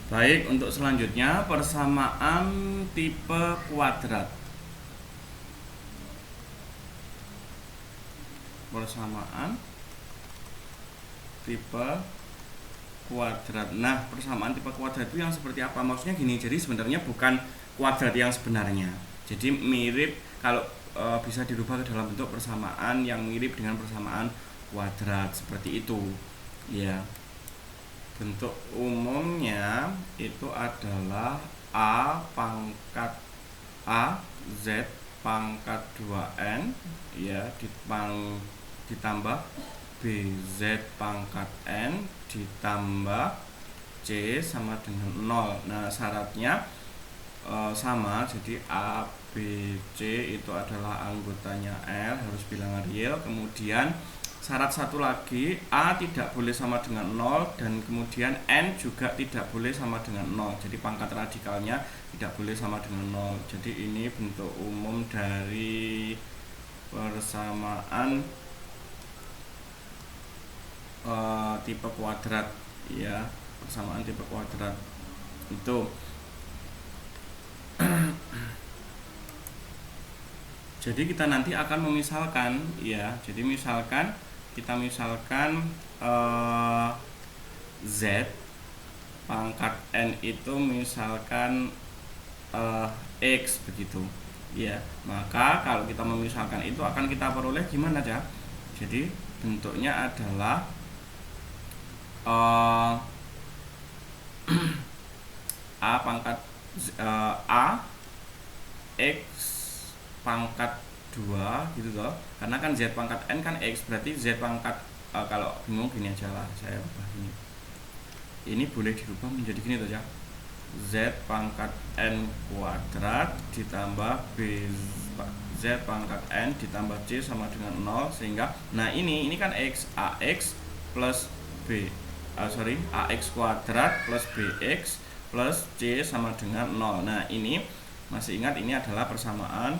Baik, untuk selanjutnya persamaan tipe kuadrat. Persamaan tipe kuadrat. Nah, persamaan tipe kuadrat itu yang seperti apa? Maksudnya gini, jadi sebenarnya bukan kuadrat yang sebenarnya. Jadi mirip kalau bisa dirubah ke dalam bentuk persamaan yang mirip dengan persamaan kuadrat seperti itu. Ya. Bentuk umumnya itu adalah A pangkat A Z pangkat 2N ya ditambah BZ pangkat N ditambah C sama dengan 0. Nah, syaratnya sama, jadi A, B, C itu adalah anggotanya L, harus bilangan real. Kemudian syarat satu lagi, A tidak boleh sama dengan 0 dan kemudian N juga tidak boleh sama dengan 0. Jadi pangkat radikalnya tidak boleh sama dengan 0. Jadi ini bentuk umum dari persamaan tipe kuadrat ya, persamaan tipe kuadrat itu. Jadi kita nanti akan memisalkan ya. Jadi kita misalkan Z pangkat N itu misalkan X begitu ya. Maka kalau kita memisalkan itu akan kita peroleh gimana ya? Jadi bentuknya adalah A pangkat A X pangkat 2 gitu loh. Karena kan Z pangkat N kan X, berarti Z pangkat kalau bingung gini aja lah, saya ubah ini. Ini boleh dirubah menjadi gini tuh ya. Z pangkat N kuadrat ditambah B Z pangkat N ditambah C sama dengan 0, sehingga nah ini kan X, AX plus AX kuadrat plus BX plus C sama dengan 0. Nah, ini masih ingat ini adalah persamaan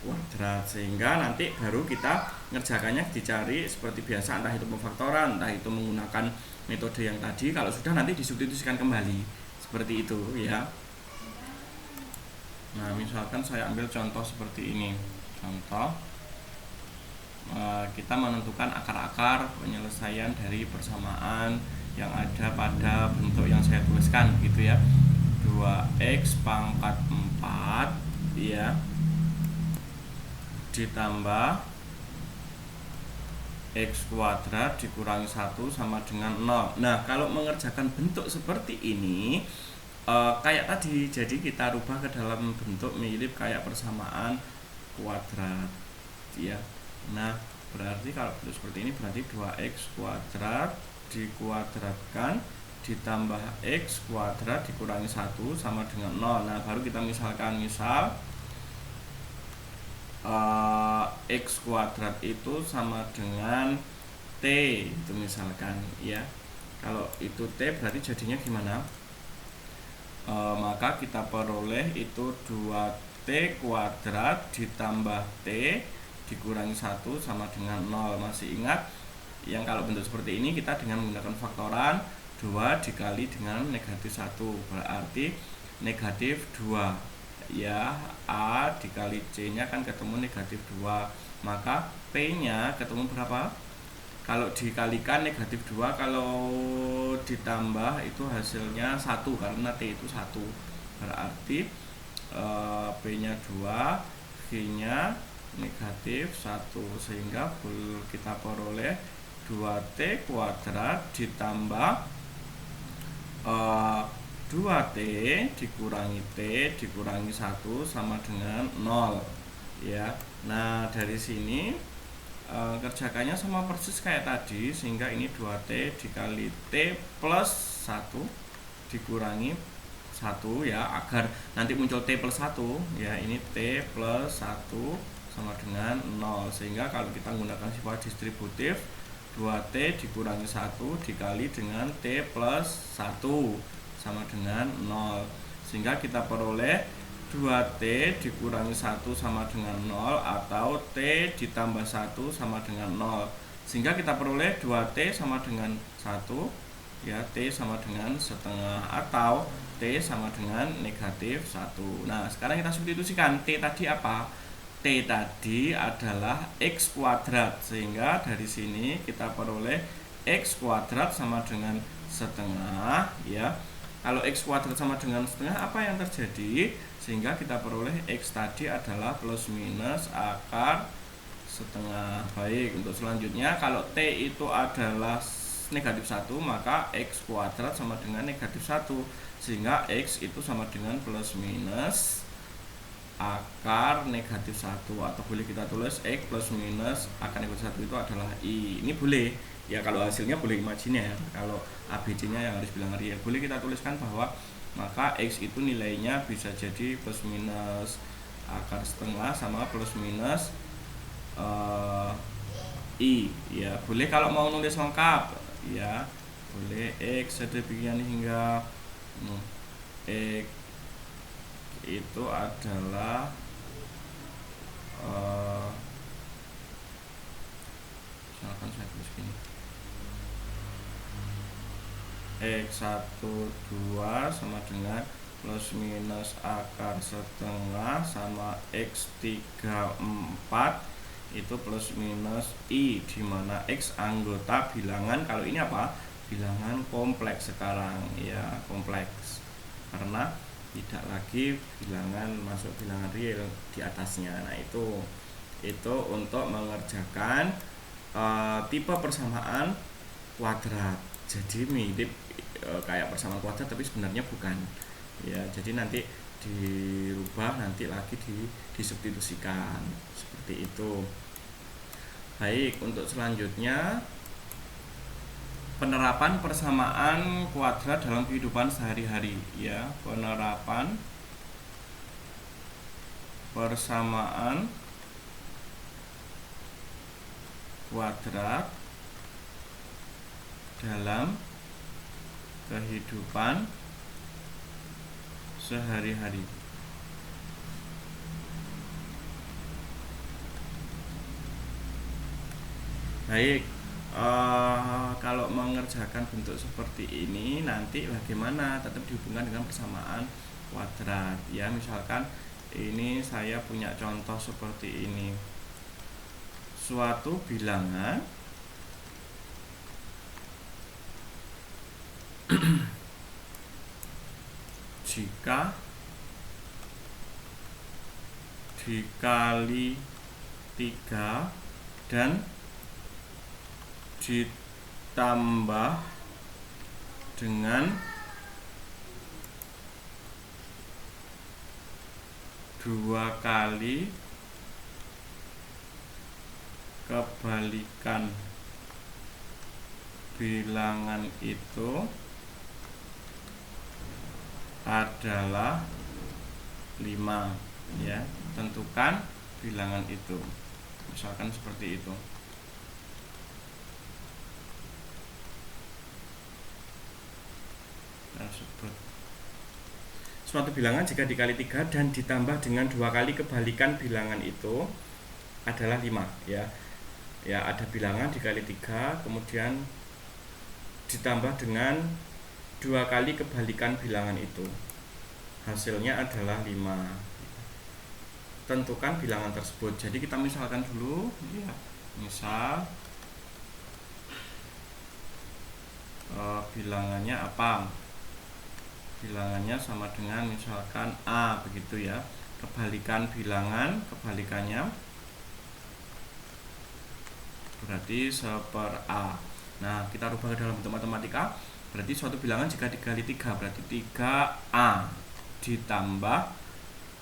kuadrat, sehingga nanti baru kita ngerjakannya dicari seperti biasa, entah itu pemfaktoran, entah itu menggunakan metode yang tadi. Kalau sudah nanti disubstitusikan kembali seperti itu ya. Nah, misalkan saya ambil contoh seperti ini. Contoh kita menentukan akar-akar penyelesaian dari persamaan yang ada pada bentuk yang saya tuliskan gitu ya. 2x pangkat 4 ya ditambah x kuadrat dikurangi 1 sama dengan 0. Nah, kalau mengerjakan bentuk seperti ini kayak tadi, jadi kita rubah ke dalam bentuk mirip kayak persamaan kuadrat ya. Nah, berarti kalau bentuk seperti ini berarti 2x kuadrat dikuadratkan ditambah x kuadrat dikurangi 1 sama dengan 0. Nah, baru kita misalkan, x kuadrat itu sama dengan t itu misalkan ya. Kalau itu t berarti jadinya gimana? Maka kita peroleh itu 2t kuadrat ditambah t dikurangi 1 sama dengan 0. Masih ingat yang kalau bentuk seperti ini kita dengan menggunakan faktoran 2 dikali dengan negatif 1 berarti negatif 2 ya. A dikali C nya kan ketemu negatif 2, maka P nya ketemu berapa? Kalau dikalikan negatif 2, kalau ditambah itu hasilnya 1 karena T itu 1, berarti P nya 2, G nya negatif 1, sehingga kita peroleh 2t kuadrat ditambah 2t dikurangi t dikurangi 1 sama dengan 0 ya. Nah, dari sini kerjakannya sama persis kayak tadi, sehingga ini 2t dikali t plus 1 dikurangi 1 ya, agar nanti muncul t plus 1 ya. Ini t plus 1 sama dengan 0, sehingga kalau kita menggunakan sifat distributif 2t dikurangi 1 dikali dengan t plus 1 sama dengan 0, sehingga kita peroleh 2t dikurangi 1 sama dengan 0 atau t ditambah 1 sama dengan 0, sehingga kita peroleh 2t sama dengan 1 ya T sama dengan setengah atau T sama dengan negatif 1. Nah sekarang kita substitusikan. T tadi apa? T tadi adalah X kuadrat, sehingga dari sini kita peroleh X kuadrat sama dengan setengah, ya. Kalau X kuadrat sama dengan setengah, apa yang terjadi? Sehingga kita peroleh X tadi adalah plus minus akar setengah. Baik, untuk selanjutnya kalau T itu adalah negatif 1, maka X kuadrat sama dengan negatif 1, sehingga X itu sama dengan plus minus akar negatif 1, atau boleh kita tulis X plus minus akar negatif 1 itu adalah I. Ini boleh, ya kalau hasilnya boleh imajiner, kalau ABC nya yang harus bilang real. Boleh kita tuliskan bahwa maka X itu nilainya bisa jadi plus minus akar setengah sama plus minus I, ya. Boleh kalau mau nulis lengkap, ya boleh X sedemikian hingga X itu adalah misalkan saya tulis gini, X1 2 sama dengan plus minus akar setengah sama X3 4 itu plus minus I, dimana X anggota bilangan. Kalau ini apa? Bilangan kompleks sekarang, ya, kompleks, karena tidak lagi bilangan masuk bilangan real di atasnya. Nah itu untuk mengerjakan tipe persamaan kuadrat. Jadi mirip kayak persamaan kuadrat tapi sebenarnya bukan, ya. Jadi nanti dirubah, nanti lagi disubstitusikan seperti itu. Baik, untuk selanjutnya penerapan persamaan kuadrat dalam kehidupan sehari-hari, ya. Penerapan persamaan kuadrat dalam kehidupan sehari-hari. Baik, kalau mengerjakan bentuk seperti ini nanti bagaimana? Tetap dihubungkan dengan persamaan kuadrat, ya. Misalkan ini saya punya contoh seperti ini. Suatu bilangan jika dikali 3 dan ditambah dengan 2 kali kebalikan bilangan itu adalah 5, ya. Tentukan bilangan itu, misalkan seperti itu. Suatu bilangan jika dikali 3 dan ditambah dengan 2 kali kebalikan bilangan itu adalah 5, ya. Ya, ada bilangan dikali 3 kemudian ditambah dengan 2 kali kebalikan bilangan itu, hasilnya adalah 5. Tentukan bilangan tersebut. Jadi kita misalkan dulu, ya. Misal bilangannya apa? Bilangannya sama dengan misalkan A, begitu, ya. Kebalikan bilangan, kebalikannya berarti 1/A. Nah, kita rubah ke dalam bentuk matematika. Berarti suatu bilangan jika dikali 3 berarti 3A ditambah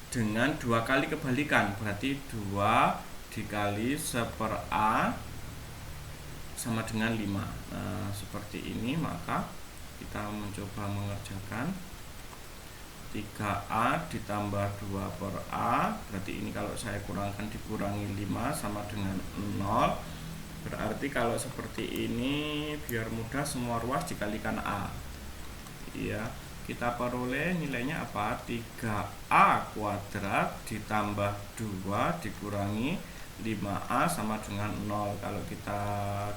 dengan 2 kali kebalikan, berarti 2 dikali 1/A sama dengan 5. Nah, seperti ini. Maka kita mencoba mengerjakan 3A ditambah 2/A, berarti ini kalau saya kurangkan dikurangi 5 sama dengan 0. Berarti kalau seperti ini, biar mudah semua ruas dikalikan A, ya. Kita peroleh nilainya apa? 3A kuadrat ditambah 2 dikurangi 5A sama dengan 0. Kalau kita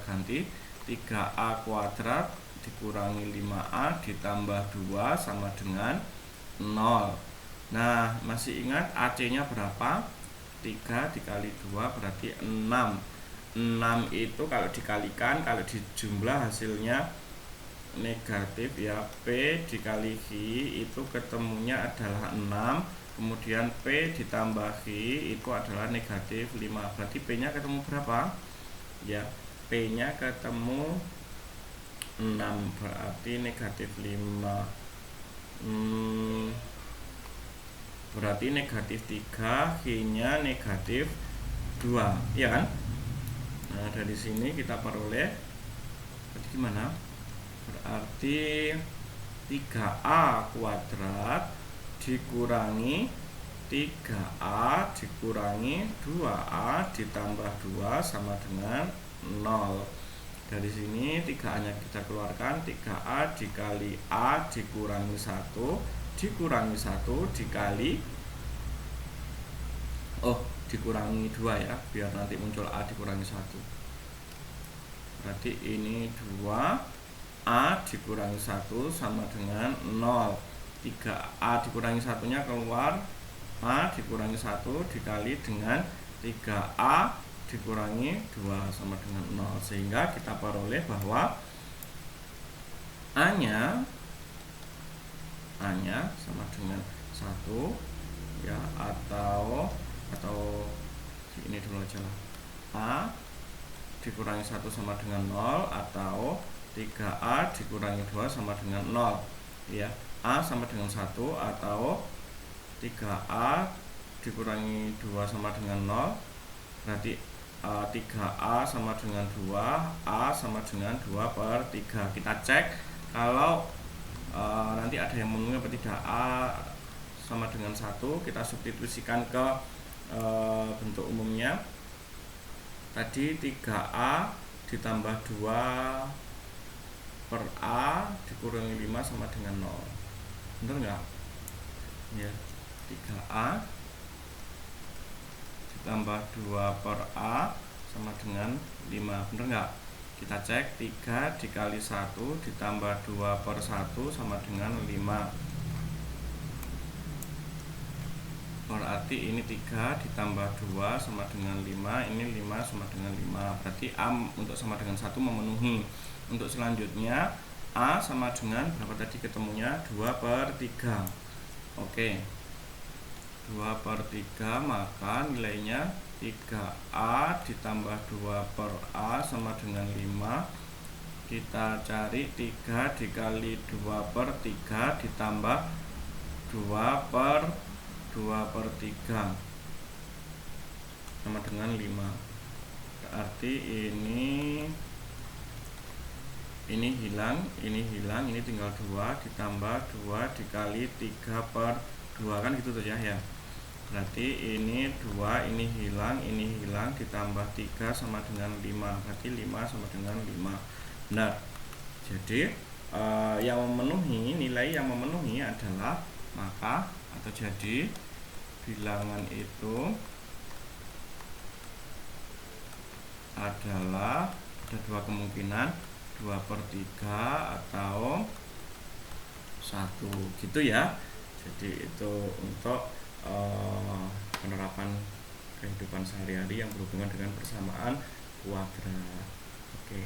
ganti 3A kuadrat dikurangi 5A ditambah 2 sama dengan 0. Nah, masih ingat AC-nya berapa? 3 dikali 2 berarti 6. 6 itu kalau dikalikan, kalau dijumlah hasilnya negatif ya. P dikali Q itu ketemunya adalah 6. Kemudian P ditambah Q itu adalah negatif 5. Berarti P nya ketemu berapa? Ya, P nya ketemu 6, berarti negatif 5. Berarti negatif 3, Q nya negatif 2, ya kan? Nah, dari sini kita peroleh berarti gimana? Berarti 3A kuadrat dikurangi 3A dikurangi 2A ditambah 2 sama dengan 0. Dari sini 3A nya kita keluarkan, 3A dikali A dikurangi 1 dikurangi 1 dikali dikurangi 2 ya, biar nanti muncul A dikurangi 1. Berarti ini 2, A dikurangi 1 sama dengan 0. 3A dikurangi 1 nya keluar, A dikurangi 1 dikali dengan 3A dikurangi 2 sama dengan 0. Sehingga kita peroleh bahwa A nya sama dengan 1 ya, atau ini dulu aja lah, A dikurangi 1 sama dengan 0, atau 3A dikurangi 2 sama dengan 0 ya. A sama dengan 1 atau 3A dikurangi 2 sama dengan 0, berarti 3A sama dengan 2, A sama dengan 2/3. Kita cek kalau nanti ada yang memenuhi apa tidak. A sama dengan 1, kita substitusikan ke bentuk umumnya. Tadi 3A ditambah 2 per A dikurangi 5 sama dengan 0. Bener nggak? Ya, 3A ditambah 2 per A sama dengan 5. Bener nggak? Kita cek, 3 dikali 1 ditambah 2 per 1 sama dengan 5. Berarti ini 3 ditambah 2 sama dengan 5, ini 5 sama dengan 5. Berarti A untuk sama dengan 1 memenuhi. Untuk selanjutnya A sama dengan berapa tadi ketemunya? 2/3. Oke, 2/3, maka nilainya 3A ditambah 2 per A sama dengan 5. Kita cari 3 dikali 2/3 ditambah 2/3 sama dengan 5. Berarti ini hilang, ini tinggal 2 ditambah 2 dikali 3/2 kan gitu tuh ya. Berarti ini 2, ini hilang ditambah 3 sama dengan 5. Berarti 5 sama dengan 5. Benar. Jadi yang memenuhi, nilai yang memenuhi adalah jadi bilangan itu adalah ada 2 kemungkinan, 2/3 atau 1 gitu ya. Jadi itu untuk penerapan kehidupan sehari-hari yang berhubungan dengan persamaan kuadrat. Oke.